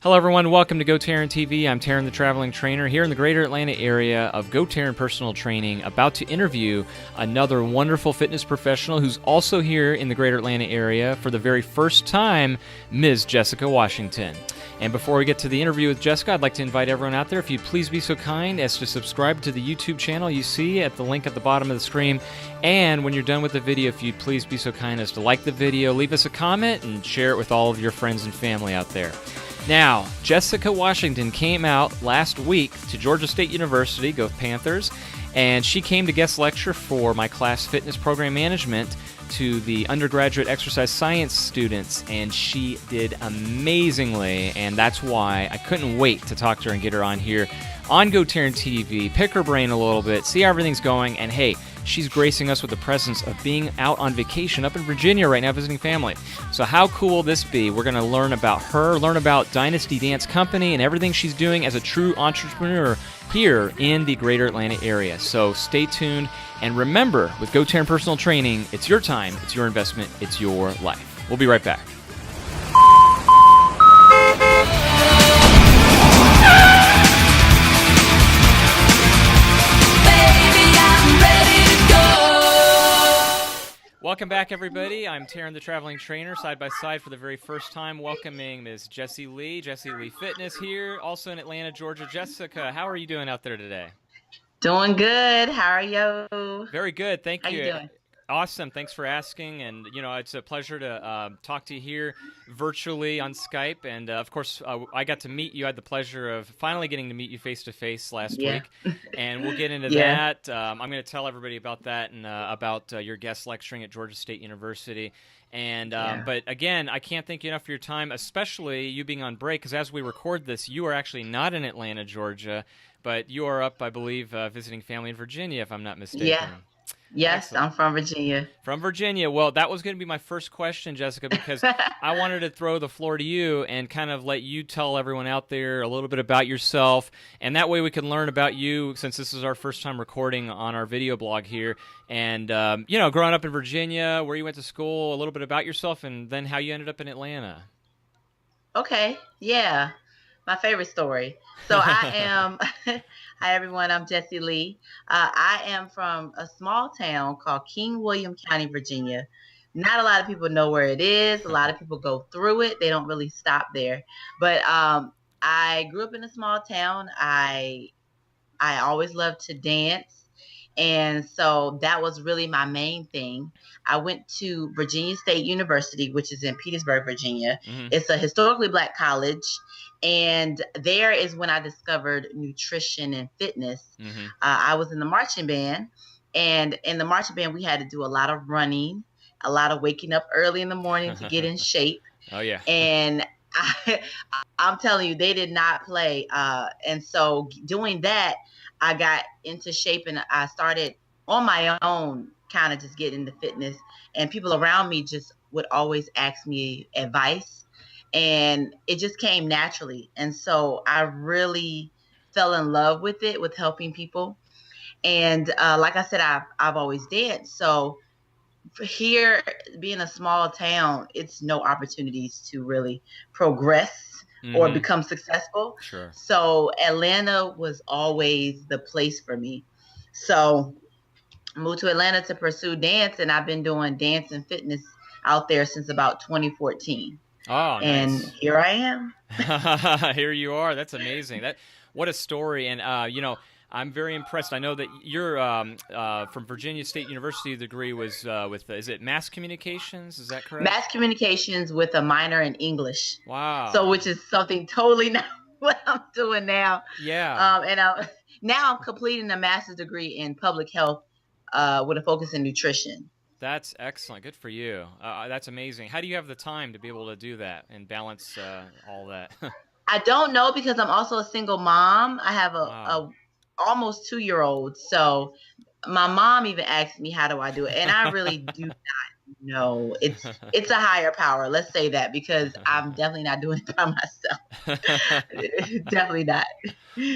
Hello everyone, welcome to GoTarryn TV. I'm Taryn the Traveling Trainer here in the greater Atlanta area of GoTarryn Personal Training, about to interview another wonderful fitness professional who's also here in the greater Atlanta area for the very first time, Ms. Jessica Washington. And before we get to the interview with Jessica, I'd like to invite everyone out there, if you'd please be so kind as to subscribe to the YouTube channel you see at the link at the bottom of the screen. And when you're done with the video, if you'd please be so kind as to like the video, leave us a comment, and share it with all of your friends and family out there. Now, Jessica Washington came out last week to Georgia State University, go Panthers, and she came to guest lecture for my class Fitness Program Management to the undergraduate exercise science students, and she did amazingly, and that's why I couldn't wait to talk to her and get her on here on GoTarryn TV, pick her brain a little bit, see how everything's going, and hey, she's gracing us with the presence of being out on vacation up in Virginia right now visiting family. So how cool will this be? We're going to learn about her, learn about Dynasty Dance Company and everything she's doing as a true entrepreneur here in the greater Atlanta area. So stay tuned, and remember, with GoTarryn Personal Training, it's your time, it's your investment, it's your life. We'll be right back. Welcome back, everybody. I'm Taryn the Traveling Trainer, side by side for the very first time, welcoming Ms. Jessi Lee Fitness here, also in Atlanta, Georgia. Jessica, how are you doing out there today? Doing good. How are you? Very good, thank you. How you doing? Awesome, thanks for asking, and it's a pleasure to talk to you here virtually on Skype, and of course I got to meet you. I had the pleasure of finally getting to meet you face to face last week, and we'll get into that. I'm going to tell everybody about that and about your guest lecturing at Georgia State University. And but again, I can't thank you enough for your time, especially you being on break, because as we record this, you are actually not in Atlanta, Georgia, but you are up, I believe, visiting family in Virginia, if I'm not mistaken. Yeah. Yes, excellent. I'm from Virginia. From Virginia. Well, that was going to be my first question, Jessica, because I wanted to throw the floor to you and kind of let you tell everyone out there a little bit about yourself, and that way we can learn about you, since this is our first time recording on our video blog here, and, growing up in Virginia, where you went to school, a little bit about yourself, and then how you ended up in Atlanta. Okay, yeah. My favorite story. So I am, hi everyone, I'm Jessi Lee. I am from a small town called King William County, Virginia. Not a lot of people know where it is. A lot of people go through it. They don't really stop there. But I grew up in a small town. I always loved to dance. And so that was really my main thing. I went to Virginia State University, which is in Petersburg, Virginia. Mm-hmm. It's a historically Black college. And there is when I discovered nutrition and fitness. Mm-hmm. I was in the marching band. And in the marching band, we had to do a lot of running, a lot of waking up early in the morning to get in shape. Oh, yeah. And I'm telling you, they did not play. And so doing that, I got into shape, and I started on my own, kind of just getting into fitness. And people around me just would always ask me advice, and it just came naturally. And so I really fell in love with it, with helping people. And like I said, I've always danced. So here, being a small town, it's no opportunities to really progress or become successful. Sure. So Atlanta was always the place for me. So I moved to Atlanta to pursue dance, and I've been doing dance and fitness out there since about 2014. Oh, nice. And here I am. Here you are. That's amazing. What a story. And I'm very impressed. I know that you're from Virginia State University. The degree was with, is it mass communications? Is that correct? Mass communications with a minor in English. Wow. So, which is something totally not what I'm doing now. Yeah. And now I'm completing a master's degree in public health with a focus in nutrition. That's excellent. Good for you. That's amazing. How do you have the time to be able to do that and balance all that? I don't know, because I'm also a single mom. I have a almost 2-year-old. So my mom even asked me, how do I do it? And I really do not know. It's a higher power. Let's say that, because I'm definitely not doing it by myself. Definitely not.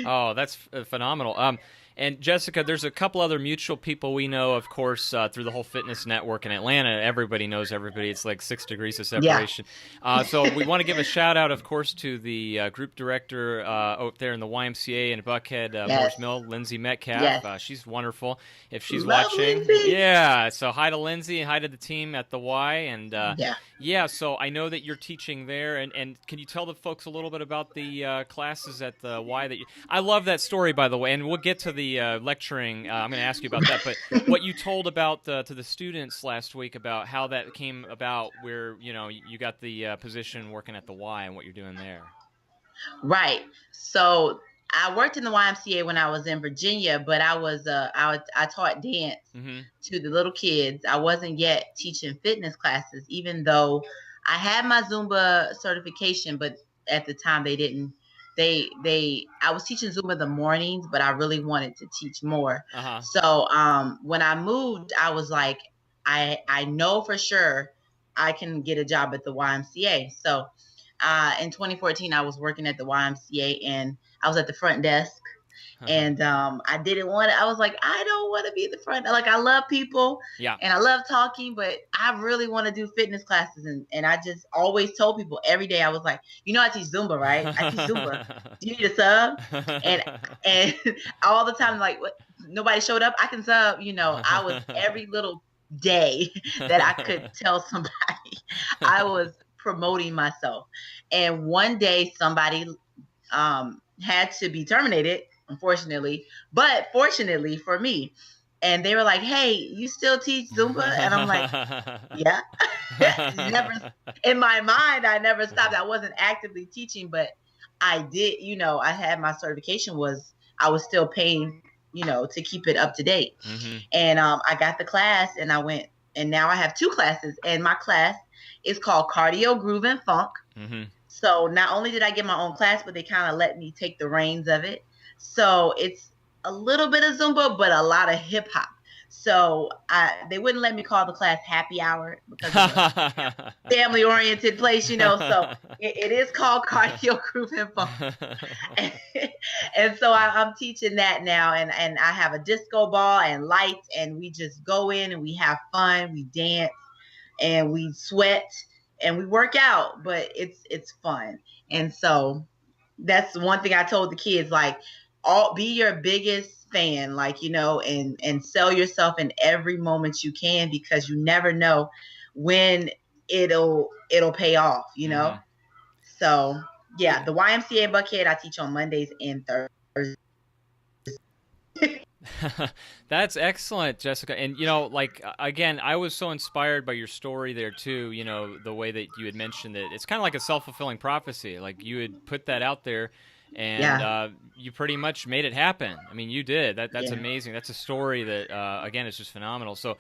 Oh, that's phenomenal. And Jessica, there's a couple other mutual people we know, of course, through the whole fitness network in Atlanta. Everybody knows everybody. It's like 6 degrees of separation. So we want to give a shout out, of course, to the group director out there in the YMCA in Buckhead, Morris Mill, Lindsay Metcalf. She's wonderful. If she's watching, So hi to Lindsay and hi to the team at the Y. And so I know that you're teaching there. And can you tell the folks a little bit about the classes at the Y that I love that story, by the way, and we'll get to the lecturing. I'm going to ask you about that, but what you told about to the students last week about how that came about, where you got the position working at the Y and what you're doing there. Right. So I worked in the YMCA when I was in Virginia, but I was I taught dance to the little kids. I wasn't yet teaching fitness classes, even though I had my Zumba certification, but at the time they didn't. I was teaching Zumba in the mornings, but I really wanted to teach more. So when I moved, I was like, I know for sure I can get a job at the YMCA. So in 2014, I was working at the YMCA and I was at the front desk. And I didn't want to, I was like, I don't want to be at the front. Like, I love people and I love talking, but I really want to do fitness classes. And I just always told people every day, I was like, I teach Zumba, right? I teach Zumba. Do you need a sub? And all the time, like, what? Nobody showed up. I can sub, I was every little day that I could tell somebody I was promoting myself. And one day somebody had to be terminated, unfortunately, but fortunately for me. And they were like, hey, you still teach Zumba? And I'm like, yeah. Never, in my mind, I never stopped. I wasn't actively teaching, but I did, I had my certification I was still paying, to keep it up to date. And I got the class and I went, and now I have 2 classes, and my class is called Cardio, Groove, and Funk. So not only did I get my own class, but they kind of let me take the reins of it. So it's a little bit of Zumba, but a lot of hip hop. So they wouldn't let me call the class happy hour because it's a family oriented place, so it is called Cardio, Groove, and Funk. And so I'm teaching that now, and I have a disco ball and lights, and we just go in and we have fun, we dance and we sweat and we work out, but it's fun. And so that's one thing I told the kids, like, be your biggest fan, like, and sell yourself in every moment you can, because you never know when it'll pay off, So the YMCA Buckhead, I teach on Mondays and Thursdays. That's excellent, Jessica. And, again, I was so inspired by your story there, too, the way that you had mentioned it. It's kind of like a self-fulfilling prophecy. Like, you had put that out there, and you pretty much made it happen. I mean, you did. That's amazing. That's a story that, again, is just phenomenal. So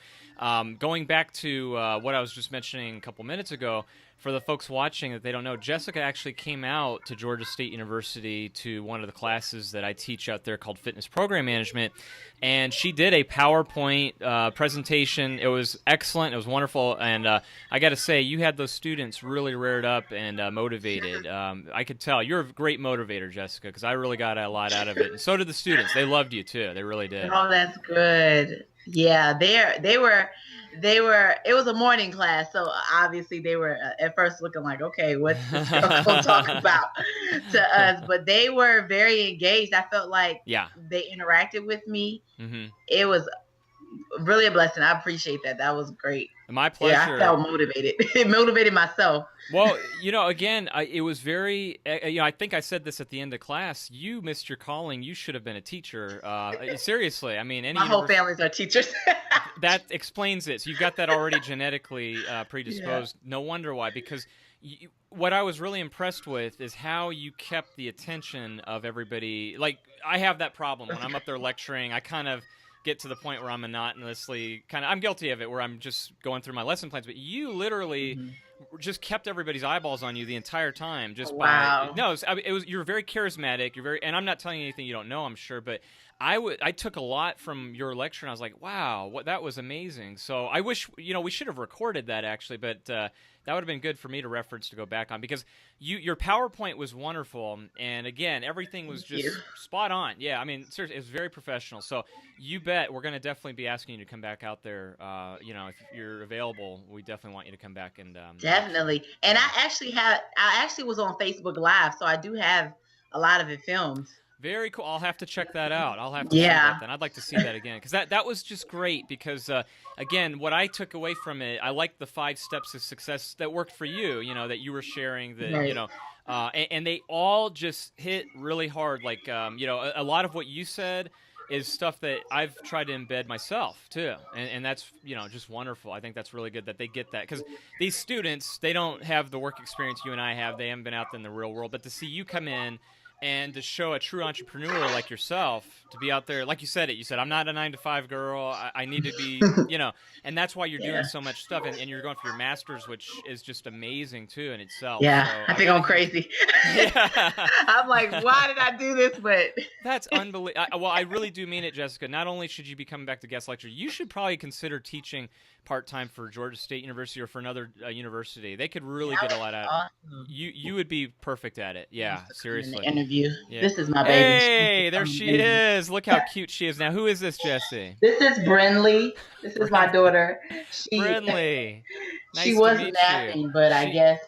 going back to what I was just mentioning a couple minutes ago, for the folks watching that they don't know, Jessica actually came out to Georgia State University to one of the classes that I teach out there called Fitness Program Management, and she did a PowerPoint presentation. It was excellent. It was wonderful, and I got to say, you had those students really reared up and motivated. I could tell. You're a great motivator, Jessica, because I really got a lot out of it, and so did the students. They loved you, too. They really did. Oh, that's good. Yeah, they were, it was a morning class, so obviously they were at first looking like, okay, what's this girl gonna talk about to us? But they were very engaged. I felt like they interacted with me. It was really a blessing. I appreciate that. That was great. My pleasure. Yeah, I felt motivated. It motivated myself. Well, again, it was very, I think I said this at the end of class. You missed your calling. You should have been a teacher. Seriously. I mean, my whole families are teachers. That explains it. So you've got that already genetically predisposed. Yeah. No wonder why, because what I was really impressed with is how you kept the attention of everybody. Like, I have that problem when I'm up there lecturing. I kind of get to the point where I'm monotonously I'm guilty of it, where I'm just going through my lesson plans, but you literally just kept everybody's eyeballs on you the entire time. Just you're very charismatic. And I'm not telling you anything you don't know, I'm sure, but I took a lot from your lecture, and I was like, wow, that was amazing. So I wish, we should have recorded that actually, but that would have been good for me to reference to go back on, because your PowerPoint was wonderful, and again, everything was Thank you. just spot on. Yeah, I mean, seriously, it was very professional. So you bet we're going to definitely be asking you to come back out there. If you're available, we definitely want you to come back and Definitely. And I actually was on Facebook Live, so I do have a lot of it filmed. Very cool. I'll have to check that out. I'll have to see Yeah. that then. I'd like to see that again, because that was just great. Because again, what I took away from it, I liked the 5 steps of success that worked for you. That you were sharing. That Right. and they all just hit really hard. Like a lot of what you said is stuff that I've tried to embed myself too, and that's just wonderful. I think that's really good that they get that, because these students, they don't have the work experience you and I have. They haven't been out in the real world, but to see you come in and to show a true entrepreneur like yourself to be out there, like you said, I'm not a 9-to-5 girl. I need to be, and that's why you're doing so much stuff, and you're going for your master's, which is just amazing too in itself. Yeah, so I think I'm crazy. Yeah. I'm like, why did I do this? But that's unbelievable. Well, I really do mean it, Jessica. Not only should you be coming back to guest lecture, you should probably consider teaching part-time for Georgia State University or for another university. They could really get a lot out. Awesome. You would be perfect at it. Yeah, seriously. Interview. Yeah. This is my baby. Hey, there she is. Look how cute she is. Now, who is this, Jessi? This is Brinley. This is my daughter. Brinley. Nice she to was meet napping, you. I guess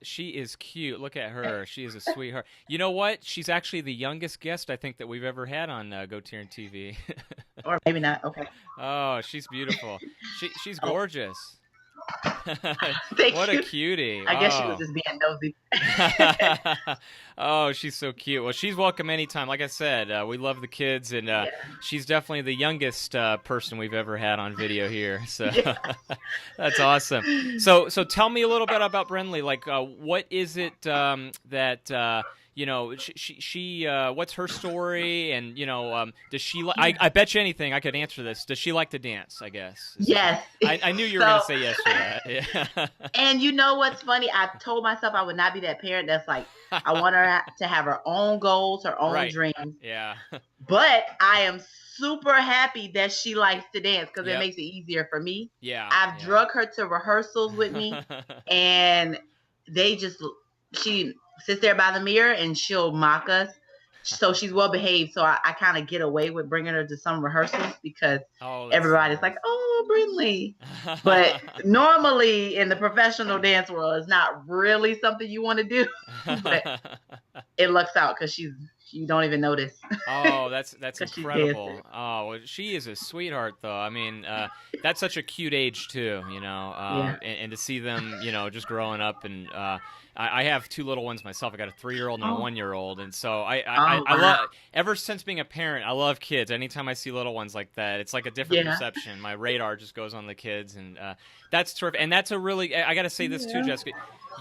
she is cute. Look at her. She is a sweetheart. You know what? She's actually the youngest guest I think that we've ever had on GoTarryn TV. Or maybe not. Okay. Oh, she's beautiful. She's gorgeous. What a cutie. I guess she was just being nosy. Oh, she's so cute. Well, she's welcome anytime. Like I said, we love the kids, and she's definitely the youngest person we've ever had on video here. So that's awesome. So tell me a little bit about Brinley. Like, what is it that she what's her story, and does she I bet you anything I could answer this. Does she like to dance? I guess. Yes. I knew you were going to say yes to that. Yeah. And you know what's funny? I told myself I would not be that parent that's like, I want her to have her own goals, her own dreams. Yeah. But I am super happy that she likes to dance, because it makes it easier for me. Yeah. I've drug her to rehearsals with me, and she sits there by the mirror and she'll mock us. So she's well behaved. So I kind of get away with bringing her to some rehearsals, because everybody's like, oh, Brinley. But normally in the professional dance world, it's not really something you want to do. But it lucks out, because you don't even notice. Oh, that's incredible. Oh, well, she is a sweetheart, though. I mean, that's such a cute age too, and to see them, just growing up. And I have 2 little ones myself. I got a 3-year-old and a 1-year-old, and so I love. Ever since being a parent, I love kids. Anytime I see little ones like that, it's like a different perception. My radar just goes on the kids, and that's terrific. And that's a really, I got to say this too, Jessica.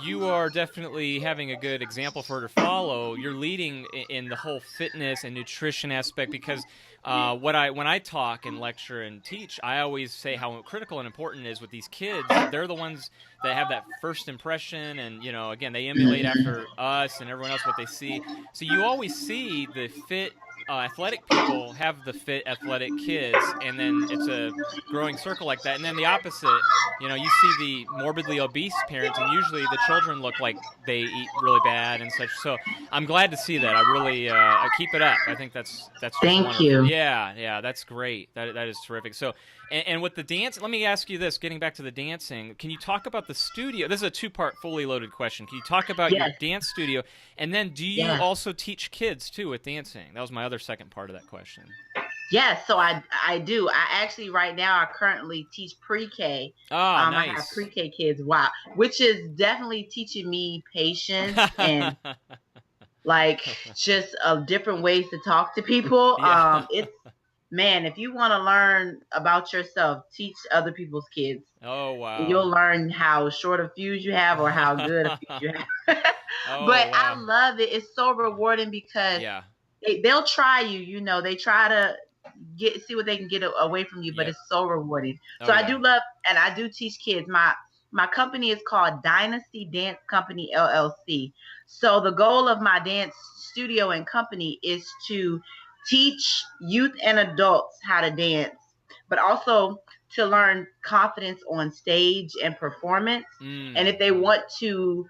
You are definitely having a good example for her to follow. You're leading in the whole fitness and nutrition aspect, because when I talk and lecture and teach, I always say how critical and important it is with these kids. They're the ones that have that first impression, and again, they emulate after us and everyone else what they see. So you always see the fit athletic people have the fit athletic kids, and then it's a growing circle like that. And then the opposite, you see the morbidly obese parents, and usually the children look like they eat really bad and such. So I'm glad to see that. I really keep it up. I think that's just Thank wonderful. you. Yeah, that's great. That is terrific. So and with the dance, let me ask you this, getting back to the dancing, can you talk about the studio? This is a 2-part fully loaded question. Can you talk about your dance studio, and then do you also teach kids too with dancing? That was my other second part of that question. Yes, so I do. I actually right now I currently teach pre-K. Nice. I have pre-K kids. Wow, which is definitely teaching me patience and like just different ways to talk to people. It's if you want to learn about yourself, teach other people's kids. Oh wow! You'll learn how short a fuse you have or how good a fuse you have. But I love it. It's so rewarding, because they'll try you. They try to see what they can get away from you, but it's so rewarding. So I do love, and I do teach kids. My company is called Dynasty Dance Company LLC. So the goal of my dance studio and company is to teach youth and adults how to dance, but also to learn confidence on stage and performance. And if they want to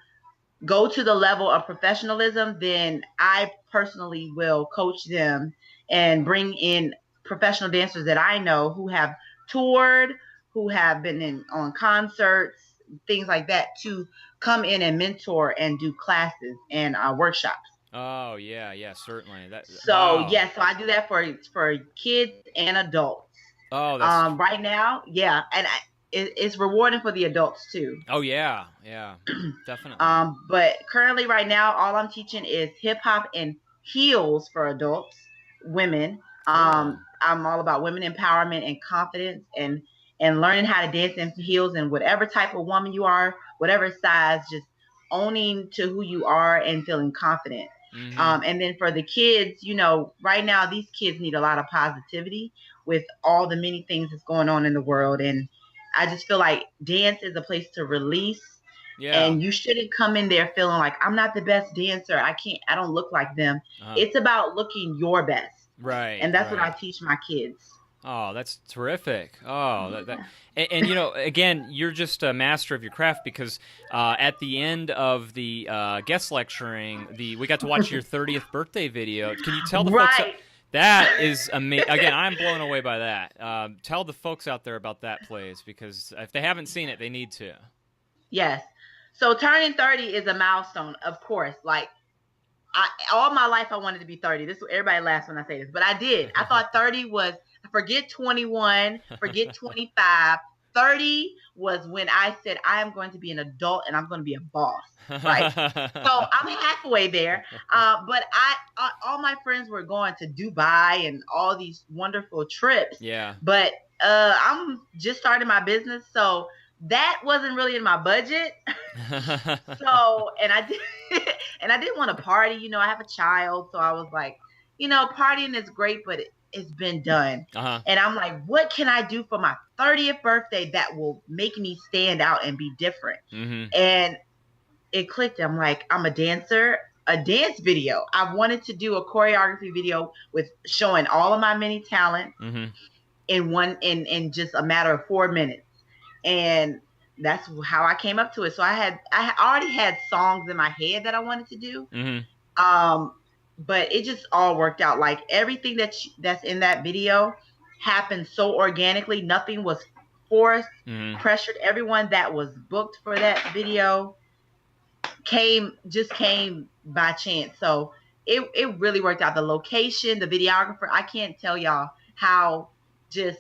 go to the level of professionalism, then I personally will coach them and bring in professional dancers that I know who have toured, who have been on concerts, things like that, to come in and mentor and do classes and workshops. Oh yeah, certainly. So so I do that for kids and adults. Oh, that's right now, yeah, and it's rewarding for the adults too. Oh yeah, definitely. But currently, right now, all I'm teaching is hip hop and heels for adults, women. I'm all about women empowerment and confidence, and learning how to dance in heels, and whatever type of woman you are, whatever size, just owning to who you are and feeling confident. And then for the kids, right now these kids need a lot of positivity with all the many things that's going on in the world, and I just feel like dance is a place to release. And you shouldn't come in there feeling like I'm not the best dancer. I don't look like them. It's about looking your best. Right. And that's what I teach my kids. Oh, that's terrific. Oh, and again, you're just a master of your craft, because at the end of the guest lecturing, we got to watch your 30th birthday video. Can you tell the folks? That is amazing. Again, I'm blown away by that. Tell the folks out there about that, please, because if they haven't seen it, they need to. Yes. So turning 30 is a milestone, of course. Like, all my life I wanted to be 30. Everybody laughs when I say this, but I did. I thought 30 was, forget 21, forget 25. 30 was when I said I am going to be an adult and I'm going to be a boss. Right. So I'm halfway there. But all my friends were going to Dubai and all these wonderful trips. Yeah. But I'm just starting my business, so that wasn't really in my budget. So, and I didn't want to party. I have a child, so I was like, partying is great, but it's been done. And I'm like, what can I do for my 30th birthday that will make me stand out and be different? And it clicked. I'm like, I'm a dancer, a dance video. I wanted to do a choreography video with showing all of my many talents in just a matter of 4 minutes. And that's how I came up to it. So I already had songs in my head that I wanted to do. But it just all worked out. Like, everything that's in that video happened so organically. Nothing was forced, pressured. Everyone that was booked for that video came by chance. So it really worked out. The location, the videographer, I can't tell y'all how just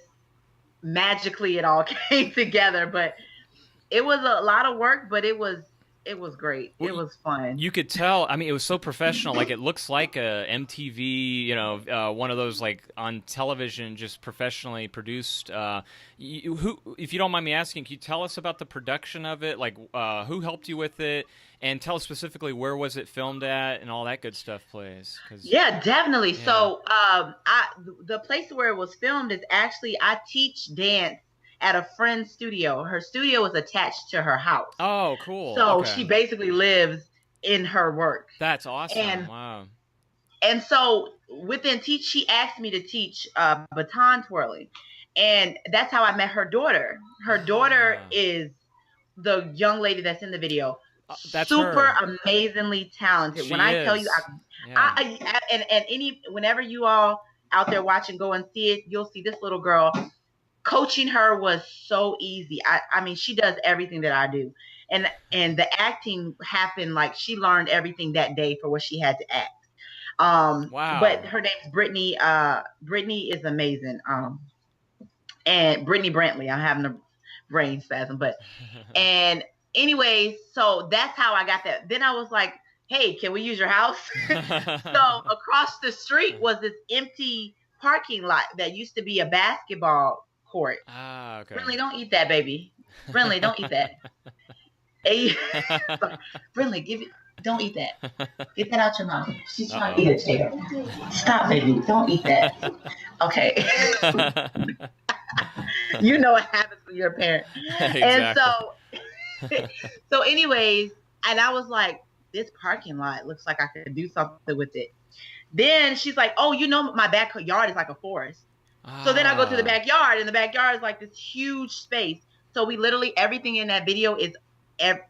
magically it all came together. But it was a lot of work, but it was great. It was fun. You could tell. I mean, it was so professional. Like, it looks like a MTV, one of those, like, on television, just professionally produced. Who, if you don't mind me asking, can you tell us about the production of it? Like, who helped you with it? And tell us specifically, where was it filmed at and all that good stuff, please. Yeah, definitely. Yeah. So the place where it was filmed is actually, I teach dance at a friend's studio. Her studio is attached to her house. Oh, cool. So she basically lives in her work. That's awesome. And, wow. And so she asked me to teach Baton twirling. And that's how I met her daughter. Her daughter is the young lady that's in the video. That's super her. Amazingly talented. When I tell you, whenever you all out there watching, go and see it, you'll see this little girl. Coaching her was so easy. I mean, she does everything that I do. And the acting happened, like, she learned everything that day for what she had to act. Wow. But her name's Brittany. Brittany is amazing. And Brittany Brantley. I'm having a brain spasm, but and anyways, so that's how I got that. Then I was like, hey, can we use your house? So across the street was this empty parking lot that used to be a basketball court. Ah, okay. Brinley, don't eat that, baby. Brinley, don't eat that. Hey, Brinley, don't eat that. Get that out your mouth. She's trying to eat a chair. Stop, baby. Don't eat that. Okay. You know what happens when you're a parent. Exactly. And so anyways, and I was like, this parking lot looks like I could do something with it. Then she's like, oh, my backyard is like a forest. So then I go to the Ah, backyard, and the backyard is like this huge space. So we literally, everything in that video is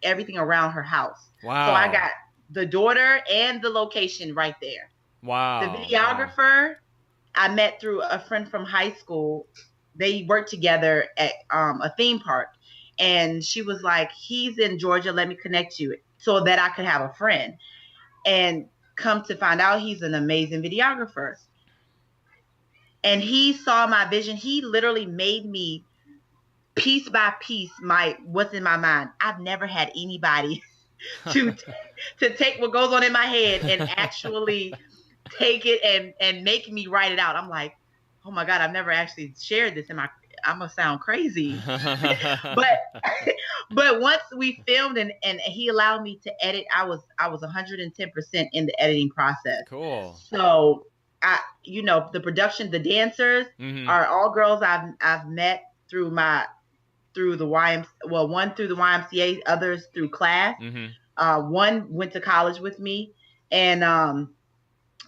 everything around her house. So I wow. got the daughter and the location right there. The Wow. Wow. videographer I met through a friend from high school. They worked together at a theme park. And she was like, he's in Georgia. Let me connect you so that I could have a friend. And come to find out, he's an amazing videographer. And he saw my vision. He literally made me piece by piece what's in my mind. I've never had anybody to take what goes on in my head and actually take it and make me write it out. I'm like, oh my God, I've never actually shared this in my. I'm gonna sound crazy, but but once we filmed and he allowed me to edit, I was 110% in the editing process. Cool. So the production, the dancers Hmm. are all girls I've met through the one through the YMCA, others through class. Hmm. One went to college with me, and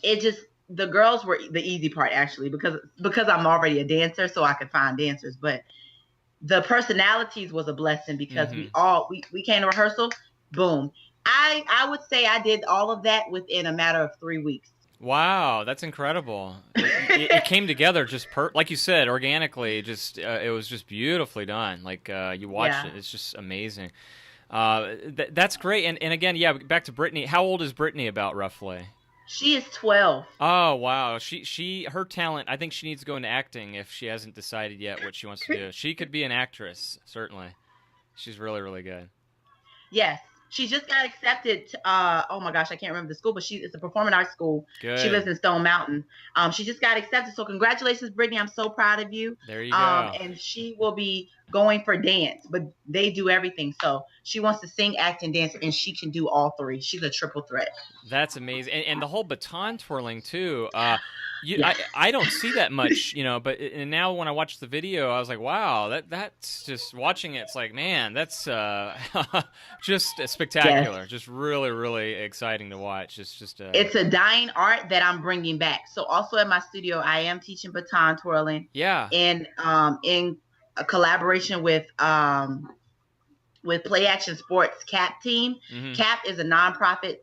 it just the girls were the easy part actually because I'm already a dancer, so I could find dancers. But the personalities was a blessing because Hmm. we came to rehearsal, boom. I would say I did all of that within a matter of 3 weeks. Wow, that's incredible. It came together just like you said, organically. Just it was just beautifully done. Like you watch Yeah, it, it's just amazing. That's great. And again, yeah, back to Brittany. How old is Brittany about roughly? she is 12. Oh wow, her talent. I think she needs to go into acting if she hasn't decided yet what she wants to do. She could be an actress, certainly. She's really really good. Yes. She just got accepted to, oh my gosh, I can't remember the school, but it's a performing arts school. She lives Good. in Stone Mountain. She just got accepted. So congratulations, Brittany. I'm so proud of you. There you go. And she will be going for dance, but they do everything. So she wants to sing, act, and dance, and she can do all three. She's a triple threat. That's amazing, and the whole baton twirling too. Yes. I don't see that much, but and now when I watch the video, I was like, wow, that's just watching it. It's like, man, that's just spectacular, Yes. just really really exciting to watch. It's a dying art that I'm bringing back. So also at my studio, I am teaching baton twirling yeah. in a collaboration with Play Action Sports CAP team. Hmm. CAP is a nonprofit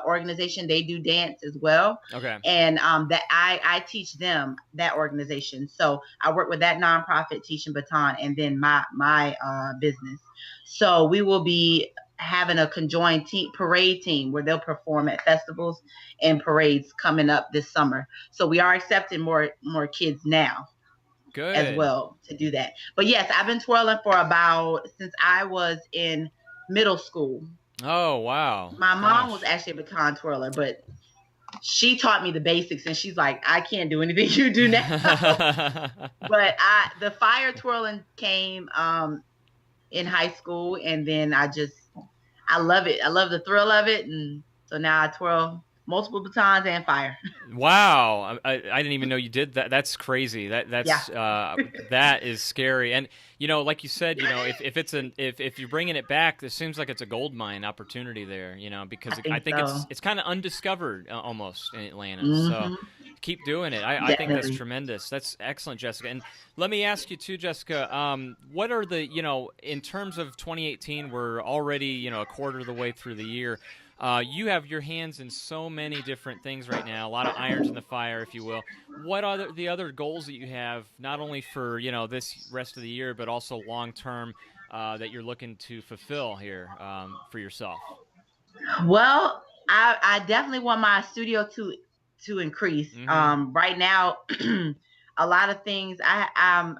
organization. They do dance as well. Okay. And that I teach them that organization. So I work with that nonprofit teaching baton and then my business. So we will be having a conjoined parade team where they'll perform at festivals and parades coming up this summer. So we are accepting more kids now as Good. well to do that. But yes, I've been twirling since I was in middle school. Oh wow. My mom was Gosh. actually a baton twirler, but she taught me the basics and she's like, I can't do anything you do now. But the fire twirling came in high school, and then I love it. I love the thrill of it, and so now I twirl multiple batons and fire. Wow, I didn't even know you did that. That's crazy. Yeah. That is scary. And like you said, if you're bringing it back, it seems like it's a gold mine opportunity there. Because I think so. it's kind of undiscovered almost in Atlanta. So Hmm. keep doing it. I think that's tremendous. That's excellent, Jessica. And let me ask you too, Jessica. What are the in terms of 2018? We're already a quarter of the way through the year. You have your hands in so many different things right now, a lot of irons in the fire, if you will. What are the other goals that you have, not only for this rest of the year, but also long term that you're looking to fulfill here for yourself? Well, I definitely want my studio to increase. Hmm. Right now, a lot of things. I'm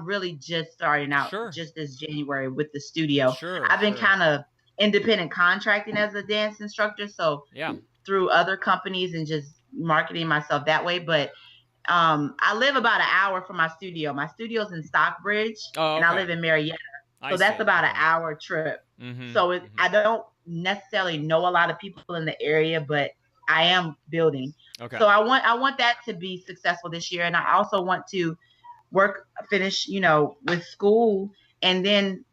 really just starting out Sure, just this January with the studio. sure, I've been sure. kind of independent contracting as a dance instructor, so Yeah. through other companies and just marketing myself that way. But I live about an hour from my studio. My studio's in Stockbridge, Oh, and I okay. live in Marietta. I So that's see. about an Okay. hour trip. Hmm. So Hmm. I don't necessarily know a lot of people in the area, but I am building. Okay. So I want that to be successful this year, and I also want to finish, with school, and then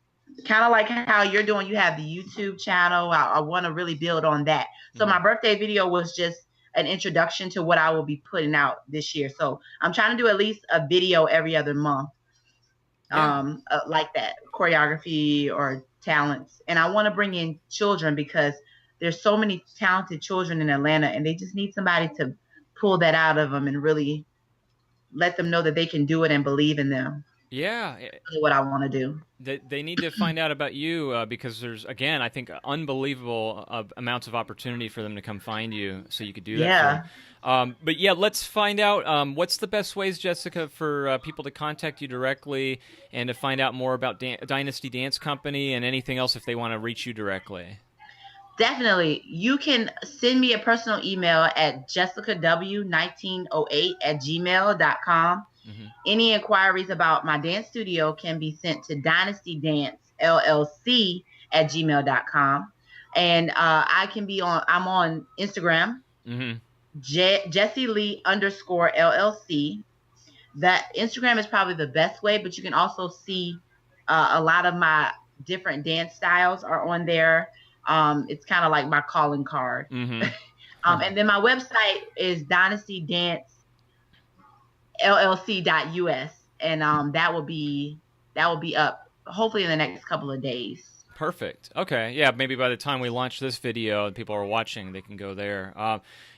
kind of like how you're doing. You have the YouTube channel. I want to really build on that. So my Hmm. birthday video was just an introduction to what I will be putting out this year. So I'm trying to do at least a video every other month, like that, choreography or talents. And I want to bring in children because there's so many talented children in Atlanta, and they just need somebody to pull that out of them and really let them know that they can do it and believe in them. Yeah. That's what I want to do. They need to find out about you because there's, again, I think unbelievable amounts of opportunity for them to come find you so you could do that. Yeah. But yeah, let's find out what's the best ways, Jessica, for people to contact you directly and to find out more about Dynasty Dance Company and anything else if they want to reach you directly. Definitely. You can send me a personal email at jessicaw1908@gmail.com. Any inquiries about my dance studio can be sent to dynastydancellc@gmail.com. And I'm on Instagram, Jessi Lee _LLC. That Instagram is probably the best way, but you can also see a lot of my different dance styles are on there. It's kind of like my calling card. And then my website is dynastydance.llc.us, and that will be up hopefully in the next couple of days. Perfect. Okay. Yeah. Maybe by the time we launch this video and people are watching, they can go there.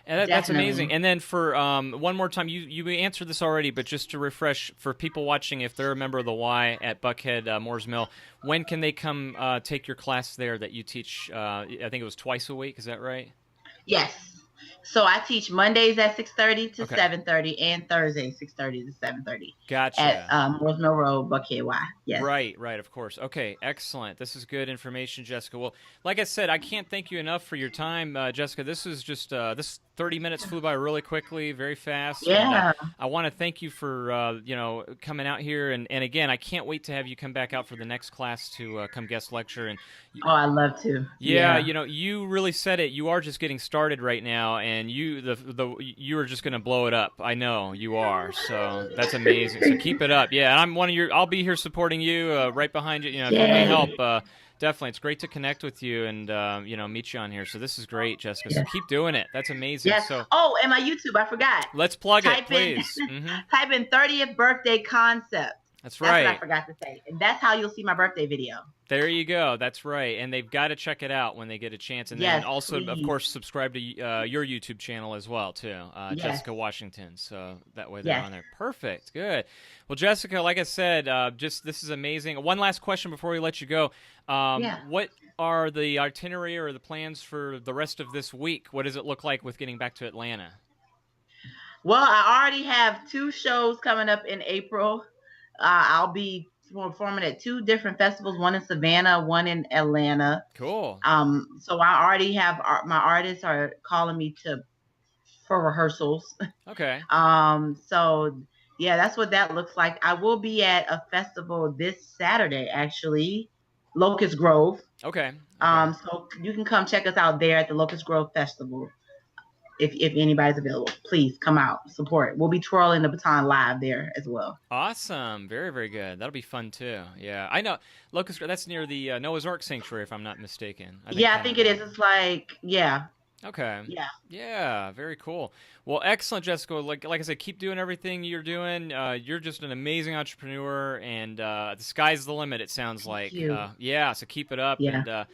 And that's amazing. And then for one more time, you answered this already, but just to refresh for people watching, if they're a member of the Y at Buckhead Moores Mill, when can they come take your class there that you teach? I think it was twice a week. Is that right? Yes. So I teach Mondays at 6:30 to 7:30 and Thursdays 6:30 to 7:30. Gotcha. At Moores Mill Road, Buckhead Y. Yes. Right, of course. Okay, excellent. This is good information, Jessica. Well, like I said, I can't thank you enough for your time, Jessica. This is just this 30 minutes flew by really quickly, very fast. Yeah. And, I want to thank you for coming out here, and again, I can't wait to have you come back out for the next class to come guest lecture. And I'd love to. Yeah, you really said it. You are just getting started right now, and you are just going to blow it up. I know you are. So that's amazing. So keep it up. Yeah, and I'll be here supporting you, right behind you. If you need help, definitely. It's great to connect with you and meet you on here. So this is great, Jessica. So keep doing it. That's amazing. Yes. So and my YouTube, I forgot. Let's plug it, please. Type in 30th birthday concept. That's right. That's what I forgot to say. And that's how you'll see my birthday video. There you go. That's right. And they've got to check it out when they get a chance. And then also, of course, subscribe to your YouTube channel as well, too, Jessica Washington. So that way they're on there. Perfect. Good. Well, Jessica, like I said, this is amazing. One last question before we let you go. What are the itinerary or the plans for the rest of this week? What does it look like with getting back to Atlanta? Well, I already have 2 shows coming up in April. I'll be performing at 2 different festivals, one in Savannah, one in Atlanta. Cool. So I already have my artists are calling me for rehearsals. Okay. So yeah, that's what that looks like. I will be at a festival this Saturday, actually, Locust Grove. Okay. So you can come check us out there at the Locust Grove Festival. If anybody's available, please come out, support. We'll be twirling the Baton live there as well. Awesome. Very, very good. That'll be fun, too. Yeah. I know. Locust, that's near the Noah's Ark Sanctuary, if I'm not mistaken. I think it is. It's like, Okay. Yeah. Yeah. Very cool. Well, excellent, Jessica. Like I said, keep doing everything you're doing. You're just an amazing entrepreneur, and the sky's the limit. It sounds like. So keep it up, and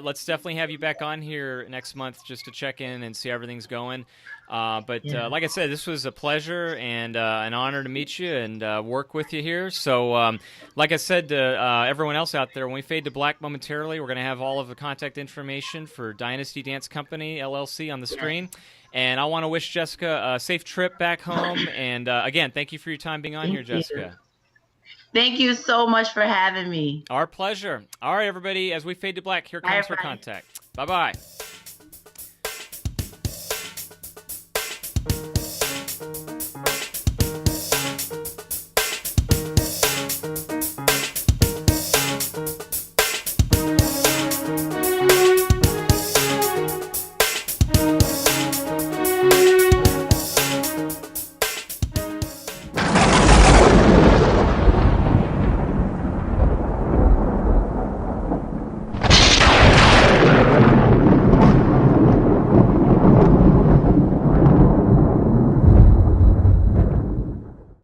let's definitely have you back on here next month just to check in and see how everything's going. But like I said, this was a pleasure and an honor to meet you and work with you here. So, like I said to everyone else out there, when we fade to black momentarily, we're going to have all of the contact information for Dynasty Dance Company, LLC, on the screen. And I want to wish Jessica a safe trip back home. And again, thank you for your time being on here, Jessica. Thank you so much for having me. Our pleasure. All right, everybody, as we fade to black, here comes her contact. Bye-bye.